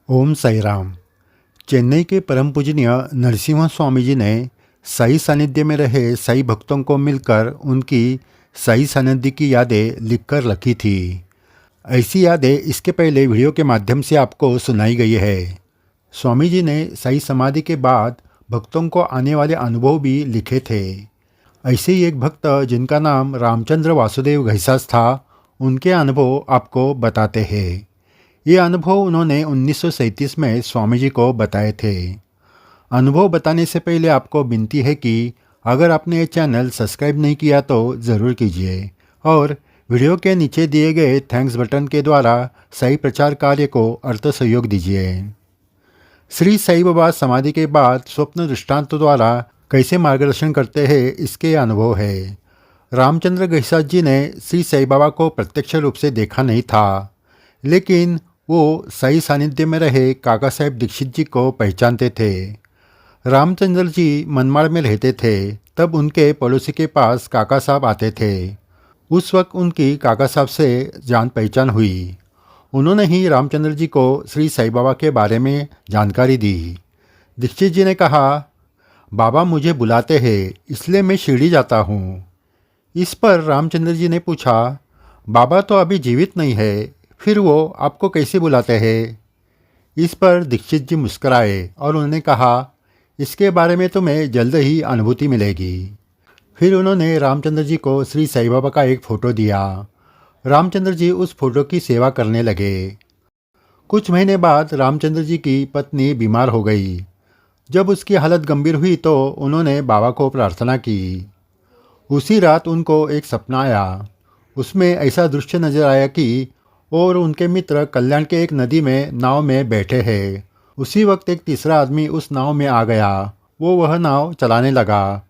ओम साई राम। चेन्नई के परम पूजनीय नरसिम्हा स्वामी जी ने साई सानिध्य में रहे साई भक्तों को मिलकर उनकी साई सानिध्य की यादें लिखकर रखी थी। ऐसी यादें इसके पहले वीडियो के माध्यम से आपको सुनाई गई है। स्वामी जी ने साई समाधि के बाद भक्तों को आने वाले अनुभव भी लिखे थे। ऐसे ही एक भक्त जिनका नाम रामचंद्र वासुदेव घैसास था, उनके अनुभव आपको बताते हैं। ये अनुभव उन्होंने 1937 में स्वामी जी को बताए थे। अनुभव बताने से पहले आपको विनती है कि अगर आपने ये चैनल सब्सक्राइब नहीं किया तो ज़रूर कीजिए और वीडियो के नीचे दिए गए थैंक्स बटन के द्वारा सही प्रचार कार्य को अर्थ सहयोग दीजिए। श्री साई बाबा समाधि के बाद स्वप्न दृष्टांत द्वारा कैसे मार्गदर्शन करते हैं, इसके अनुभव है। रामचंद्र घैसास जी ने श्री साई बाबा को प्रत्यक्ष रूप से देखा नहीं था, लेकिन वो साई सानिध्य में रहे काका साहेब दीक्षित जी को पहचानते थे। रामचंद्र जी मनमाड़ में रहते थे, तब उनके पड़ोसी के पास काका साहब आते थे। उस वक्त उनकी काका साहब से जान पहचान हुई। उन्होंने ही रामचंद्र जी को श्री साई बाबा के बारे में जानकारी दी। दीक्षित जी ने कहा, बाबा मुझे बुलाते हैं इसलिए मैं शिरडी जाता हूँ। इस पर रामचंद्र जी ने पूछा, बाबा तो अभी जीवित नहीं है, फिर वो आपको कैसे बुलाते हैं? इस पर दीक्षित जी मुस्कराए और उन्होंने कहा, इसके बारे में तुम्हें जल्द ही अनुभूति मिलेगी। फिर उन्होंने रामचंद्र जी को श्री साई बाबा का एक फ़ोटो दिया। रामचंद्र जी उस फोटो की सेवा करने लगे। कुछ महीने बाद रामचंद्र जी की पत्नी बीमार हो गई। जब उसकी हालत गंभीर हुई तो उन्होंने बाबा को प्रार्थना की। उसी रात उनको एक सपना आया। उसमें ऐसा दृश्य नजर आया कि और उनके मित्र कल्याण के एक नदी में नाव में बैठे हैं। उसी वक्त एक तीसरा आदमी उस नाव में आ गया। वो वह नाव चलाने लगा।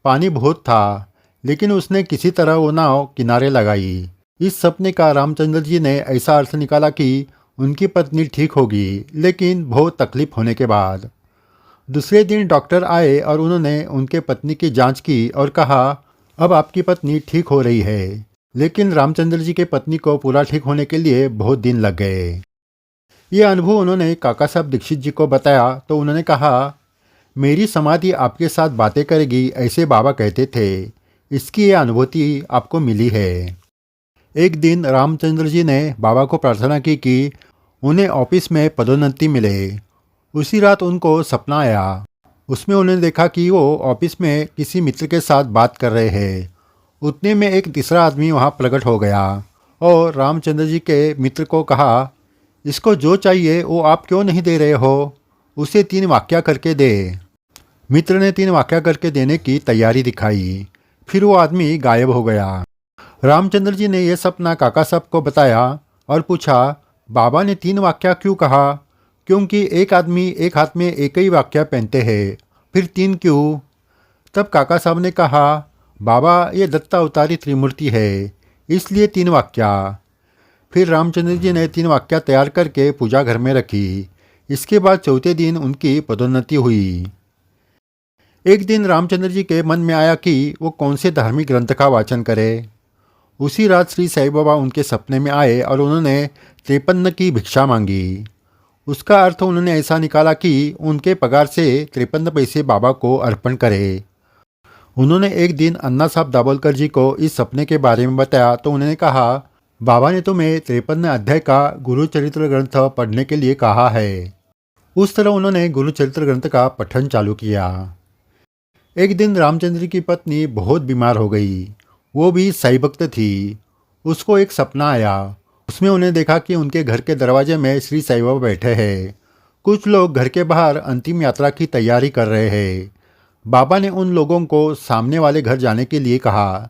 पानी बहुत था, लेकिन उसने किसी तरह वो नाव किनारे लगाई। इस सपने का रामचंद्र जी ने ऐसा अर्थ निकाला कि उनकी पत्नी ठीक होगी, लेकिन बहुत तकलीफ होने के बाद। दूसरे दिन डॉक्टर आए और उन्होंने उनके पत्नी की जांच की और कहा, अब आपकी पत्नी ठीक हो रही है। लेकिन रामचंद्र जी के पत्नी को पूरा ठीक होने के लिए बहुत दिन लग गए। ये अनुभव उन्होंने काका साहब दीक्षित जी को बताया तो उन्होंने कहा, मेरी समाधि आपके साथ बातें करेगी ऐसे बाबा कहते थे। इसकी ये अनुभूति आपको मिली है। एक दिन रामचंद्र जी ने बाबा को प्रार्थना की कि उन्हें ऑफिस में पदोन्नति मिले। उसी रात उनको सपना आया। उसमें उन्होंने देखा कि वो ऑफिस में किसी मित्र के साथ बात कर रहे हैं। उतने में एक तीसरा आदमी वहाँ प्रकट हो गया और रामचंद्र जी के मित्र को कहा, इसको जो चाहिए वो आप क्यों नहीं दे रहे हो, उसे 3 वाक्या करके दे। मित्र ने 3 वाक्या करके देने की तैयारी दिखाई। फिर वो आदमी गायब हो गया। रामचंद्र जी ने यह सपना काका साहब को बताया और पूछा, बाबा ने 3 वाक्या क्यों कहा? क्योंकि एक आदमी एक हाथ में एक ही वाक्या पहनते हैं, फिर 3 क्यों? तब काका साहब ने कहा, बाबा ये दत्ता अवतारी त्रिमूर्ति है, इसलिए 3 वाक्या। फिर रामचंद्र जी ने 3 वाक्या तैयार करके पूजा घर में रखी। इसके बाद चौथे दिन उनकी पदोन्नति हुई। एक दिन रामचंद्र जी के मन में आया कि वो कौन से धार्मिक ग्रंथ का वाचन करे। उसी रात श्री साई बाबा उनके सपने में आए और उन्होंने 53 की भिक्षा मांगी। उसका अर्थ उन्होंने ऐसा निकाला कि उनके पगार से 53 पैसे बाबा को अर्पण करें। उन्होंने एक दिन अन्ना साहब दाभोलकर जी को इस सपने के बारे में बताया तो उन्होंने कहा, बाबा ने तुम्हें 53 अध्याय का गुरु चरित्र ग्रंथ पढ़ने के लिए कहा है। उस तरह उन्होंने गुरु चरित्र ग्रंथ का पठन चालू किया। एक दिन रामचंद्र की पत्नी बहुत बीमार हो गई। वो भी साई भक्त थी। उसको एक सपना आया। उसमें उन्हें देखा कि उनके घर के दरवाजे में श्री साई बाबा बैठे हैं। कुछ लोग घर के बाहर अंतिम यात्रा की तैयारी कर रहे हैं। बाबा ने उन लोगों को सामने वाले घर जाने के लिए कहा,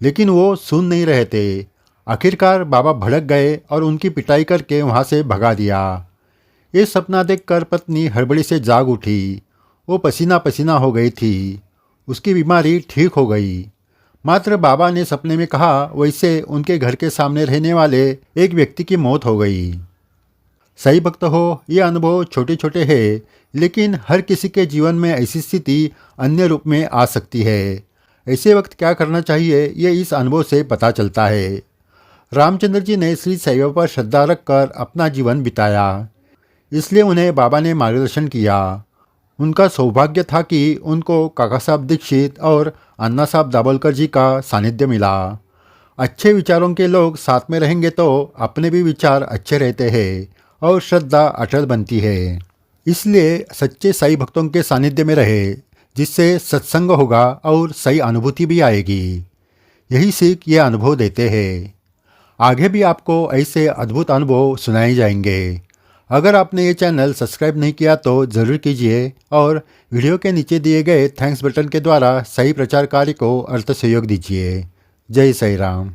लेकिन वो सुन नहीं रहे थे। आखिरकार बाबा भड़क गए और उनकी पिटाई करके वहाँ से भगा दिया। ये सपना देखकर पत्नी हड़बड़ी से जाग उठी। वो पसीना पसीना हो गई थी। उसकी बीमारी ठीक हो गई। मात्र बाबा ने सपने में कहा वैसे उनके घर के सामने रहने वाले एक व्यक्ति की मौत हो गई। सही भक्त हो, ये अनुभव छोटे छोटे हैं, लेकिन हर किसी के जीवन में ऐसी स्थिति अन्य रूप में आ सकती है। ऐसे वक्त क्या करना चाहिए ये इस अनुभव से पता चलता है। रामचंद्र जी ने श्री साई बाबा पर श्रद्धा रखकर अपना जीवन बिताया। इसलिए उन्हें बाबा ने मार्गदर्शन किया। उनका सौभाग्य था कि उनको काका साहब दीक्षित और अन्ना साहब दाभोलकर जी का सानिध्य मिला। अच्छे विचारों के लोग साथ में रहेंगे तो अपने भी विचार अच्छे रहते हैं और श्रद्धा अटल बनती है। इसलिए सच्चे साईं भक्तों के सानिध्य में रहे, जिससे सत्संग होगा और सही अनुभूति भी आएगी। यही सीख ये अनुभव देते हैं। आगे भी आपको ऐसे अद्भुत अनुभव सुनाए जाएंगे। अगर आपने ये चैनल सब्सक्राइब नहीं किया तो ज़रूर कीजिए और वीडियो के नीचे दिए गए थैंक्स बटन के द्वारा सही प्रचार कार्य को अर्थ सहयोग दीजिए। जय साईं राम।